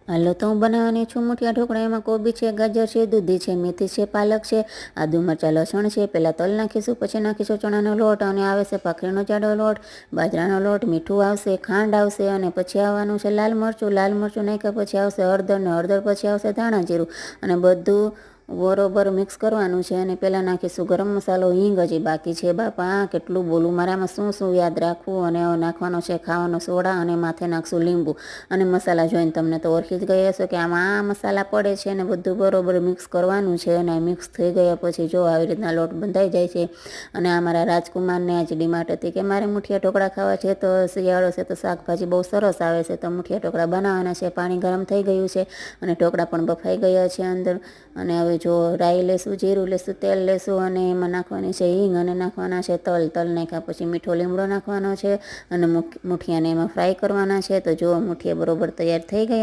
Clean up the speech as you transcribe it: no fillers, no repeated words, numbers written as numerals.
હાલો તો હું બનાવવાની છું મુઠિયા ઢોકળા। એમાં કોબી છે, ગાજર છે, દૂધી છે, મેથી છે, પાલક છે, આદુ મરચાં લસણ છે। પહેલાં તલ નાખીશું, પછી નાખીશું ચણાનો લોટ, અને આવે છે ભાખરીનો જાડો લોટ, બાજરાનો લોટ, મીઠું આવશે, ખાંડ આવશે, અને પછી આવવાનું છે લાલ મરચું। લાલ મરચું નાખ્યા પછી આવશે હળદર, ને હળદર પછી આવશે ધાણા જીરું, અને બધું બરોબર મિક્સ કરવાનું છે। અને પહેલાં નાખીશું ગરમ મસાલો, હિંગ હજી બાકી છે બાપા, કેટલું બોલું, મારામાં શું શું યાદ રાખવું। અને નાખવાનો છે ખાવાનો સોડા, અને માથે નાખશું લીંબુ। અને મસાલા જોઈને તમને તો ઓળખી જ ગયા હશો કે આમાં આ મસાલા પડે છે, અને બધું બરોબર મિક્સ કરવાનું છે। અને મિક્સ થઈ ગયા પછી જો આવી રીતના લોટ બંધાઈ જાય છે। અને આ મારા રાજકુમારને આજ ડિમાન્ડ હતી કે મારે મુઠિયા ઢોકળા ખાવા છે, તો શિયાળો છે તો શાકભાજી બહુ સરસ આવે છે, તો મુઠિયા ઢોકળા બનાવવાના છે। પાણી ગરમ થઈ ગયું છે, અને ઢોકળા પણ બફાઈ ગયા છે અંદર। અને હવે જો રાઈ લેશું, જીરું લેશું, તેલ લેશું, અને એમાં નાખવાની છે હિંગ, અને નાખવાના છે તલ। તલ નાખ્યા પછી મીઠો લીમડો નાખવાનો છે, અને મુઠિયાને એમાં ફ્રાય કરવાના છે। તો જો મુઠિયા બરોબર તૈયાર થઈ ગયા।